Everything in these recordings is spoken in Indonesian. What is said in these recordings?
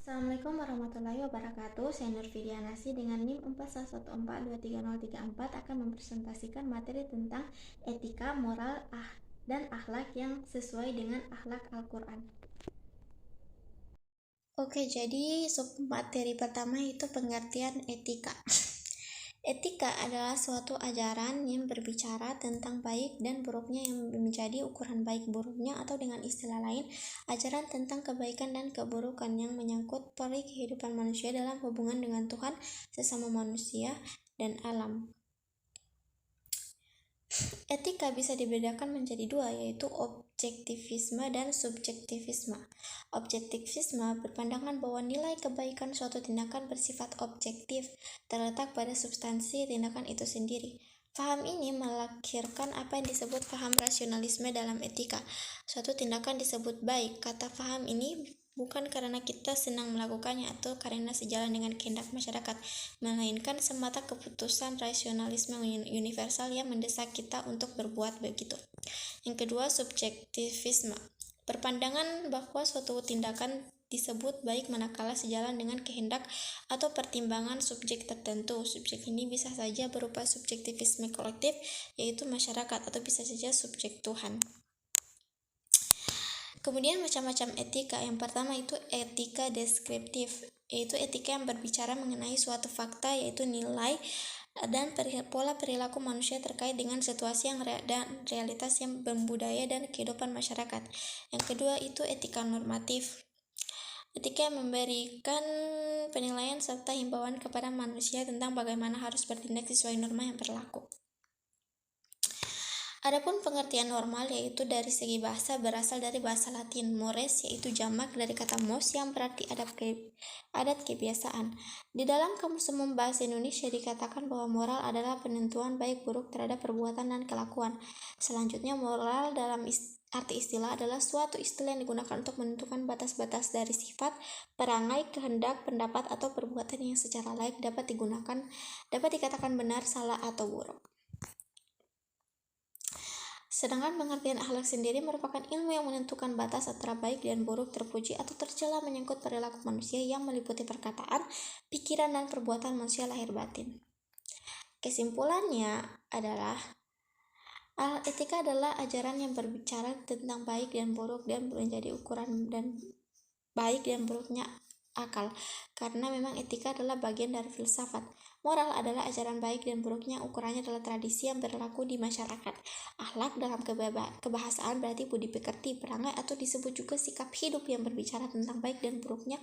Assalamualaikum warahmatullahi wabarakatuh. Saya Nurfidianasi dengan NIM 4114230034 akan mempresentasikan materi tentang etika, moral, dan akhlak yang sesuai dengan akhlak Al-Quran. Oke, jadi materi pertama itu pengertian etika. Etika adalah suatu ajaran yang berbicara tentang baik dan buruknya yang menjadi ukuran baik buruknya, atau dengan istilah lain, ajaran tentang kebaikan dan keburukan yang menyangkut peri kehidupan manusia dalam hubungan dengan Tuhan, sesama manusia, dan alam. Etika bisa dibedakan menjadi dua, yaitu objektivisme dan subjektivisme. Objektivisme berpandangan bahwa nilai kebaikan suatu tindakan bersifat objektif, terletak pada substansi tindakan itu sendiri. Paham ini melahirkan apa yang disebut paham rasionalisme dalam etika. Suatu tindakan disebut baik. Kata paham ini bukan karena kita senang melakukannya atau karena sejalan dengan kehendak masyarakat, melainkan semata keputusan rasionalisme universal yang mendesak kita untuk berbuat begitu. Yang kedua, subjektivisme. Berpandangan bahwa suatu tindakan disebut baik manakala sejalan dengan kehendak atau pertimbangan subjek tertentu. Subjek ini bisa saja berupa subjektivisme kolektif, yaitu masyarakat, atau bisa saja subjek Tuhan. Kemudian macam-macam etika. Yang pertama itu etika deskriptif, yaitu etika yang berbicara mengenai suatu fakta, yaitu nilai dan pola perilaku manusia terkait dengan situasi dan realitas yang berbudaya dan kehidupan masyarakat. Yang kedua itu etika normatif, etika yang memberikan penilaian serta himbauan kepada manusia tentang bagaimana harus bertindak sesuai norma yang berlaku. Adapun pengertian normal, yaitu dari segi bahasa, berasal dari bahasa Latin mores, yaitu jamak dari kata mos yang berarti adat kebiasaan. Di dalam Kamus Umum Bahasa Indonesia dikatakan bahwa moral adalah penentuan baik buruk terhadap perbuatan dan kelakuan. Selanjutnya, moral dalam arti istilah adalah suatu istilah yang digunakan untuk menentukan batas-batas dari sifat, perangai, kehendak, pendapat, atau perbuatan yang secara laik dapat dikatakan benar, salah, atau buruk. Sedangkan pengertian akhlak sendiri merupakan ilmu yang menentukan batas antara baik dan buruk, terpuji atau tercela menyangkut perilaku manusia yang meliputi perkataan, pikiran, dan perbuatan manusia lahir batin. Kesimpulannya adalah etika adalah ajaran yang berbicara tentang baik dan buruk dan menjadi ukuran dan baik dan buruknya akal, karena memang etika adalah bagian dari filsafat. Moral adalah ajaran baik dan buruknya ukurannya adalah tradisi yang berlaku di masyarakat. Akhlak dalam kebahasaan berarti budi pekerti, perangai, atau disebut juga sikap hidup yang berbicara tentang baik dan buruknya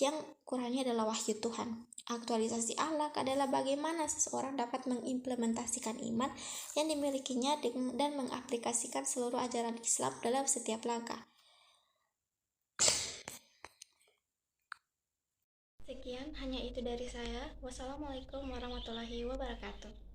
yang ukurannya adalah wahyu Tuhan. Aktualisasi akhlak adalah bagaimana seseorang dapat mengimplementasikan iman yang dimilikinya dan mengaplikasikan seluruh ajaran Islam dalam setiap langkah. Sekian, hanya itu dari saya. Wassalamualaikum warahmatullahi wabarakatuh.